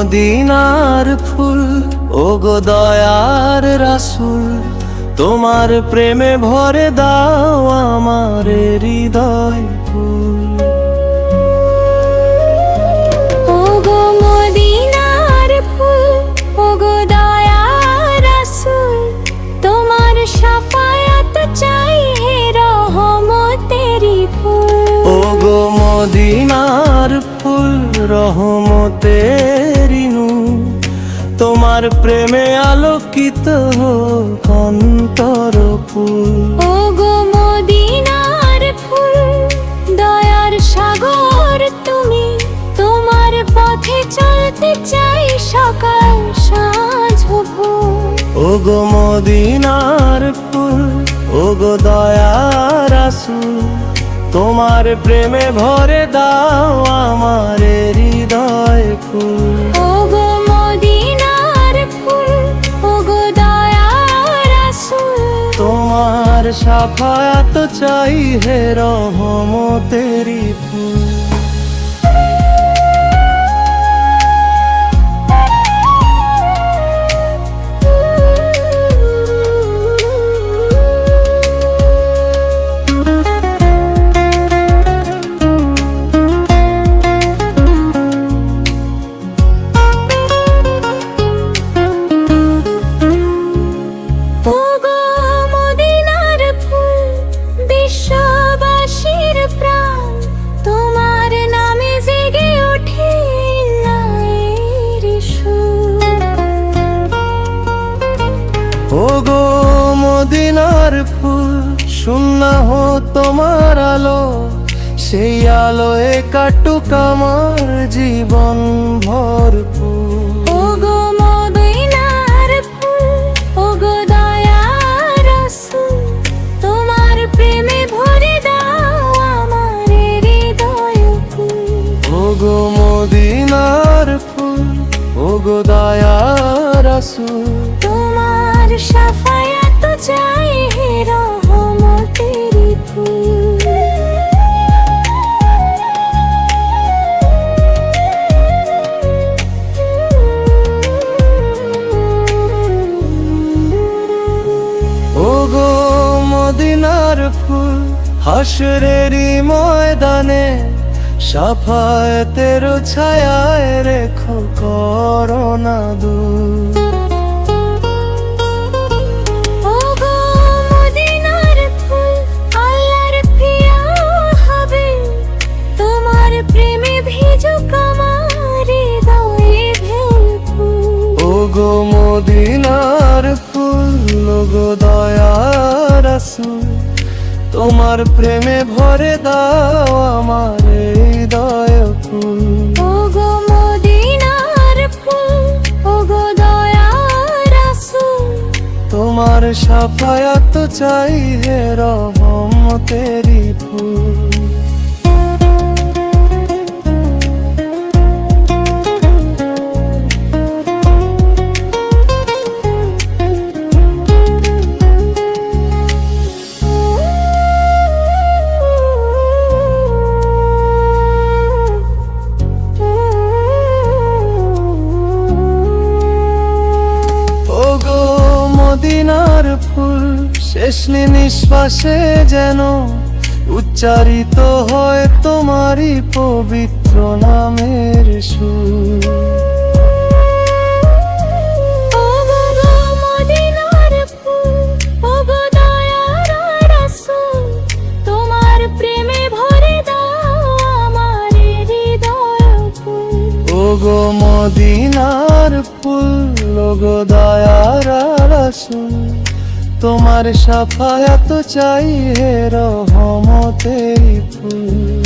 মদিনার ফুল, ওগো দয়ার রাসূল, তোমার প্রেমে ভরে দাও আমার হৃদয় ফুল। ওগো মদিনার ফুল, ওগো দয়ার রাসূল, তোমার শাফায়াত চাই হে রহমতেরি ফুল। ওগো মদিনার ফুল, রহমতেরি নূর, তোমার প্রেমে আলোকিত হোক অন্তর ফুল। ওগো মদিনার ফুল, দয়ার সাগর তুমি, তোমার পথে চলতে চাই সকাল সাঁঝ ভোর। ওগো মদিনার ফুল, ওগো দয়ার রাসূল, তোমার প্রেমে ভরে দাও আমার হৃদয় ফুল। ওগো মদিনার ফুল, ওগো দয়ার রাসূল, তোমার শাফায়াত চাই হে রহমতেরি ফুল। ওগো মদিনার ফুল, বিশ্ববাসীর প্রাণ, তোমার নামে জেগে ওঠে ইল্লাহির সুর। ওগো মদিনার ফুল, শূন্য হো তোমার আলো, সেই আলোয় কাটুক আমার জীবন ভরপুর। ওগো মদিনার ফুল, ওগো দয়ার রাসূল, তোমার প্রেমে ভরে দাও আমার হৃদয় ফুল। ওগো মদিনার ফুল, ওগো দয়ার রাসূল, তোমার শাফায়াত চাই হে রহমতেরি ফুল। ওগো মদিনার ফুল, হাসরেরই ময়দানে শাফায়াতের ছায়ায় রেখো করোনা দূর। ওগো মদিনার ফুল, আল্লাহর প্রিয় হবে, তোমার প্রেমে ভিজুক আমার হৃদয়ে ভেল ফুল। ওগো মদিনার ফুল, ওগো দয়ার রাসূল, তোমার প্রেমে ভরে দাও আমার হৃদয় ফুল। ওগো মদিনার ফুল, ওগো দয়ার রাসূল, তোমার শাফায়াত চাই হে রহমতেরি ফুল। ওগো মদিনার ফুল, শেষ নিঃশ্বাসে যেন উচ্চারিত হয় তোমারই পবিত্র নামের সুর। ওগো মদিনার ফুল, ওগো দয়ার রাসূল, তোমার প্রেমে ভরে দাও আমার হৃদয় ফুল। ওগো মদিনার ফুল, ওগো দয়ার রাসূল, তোমার শাফায়াত চাই হে রহমতেরি ফুল।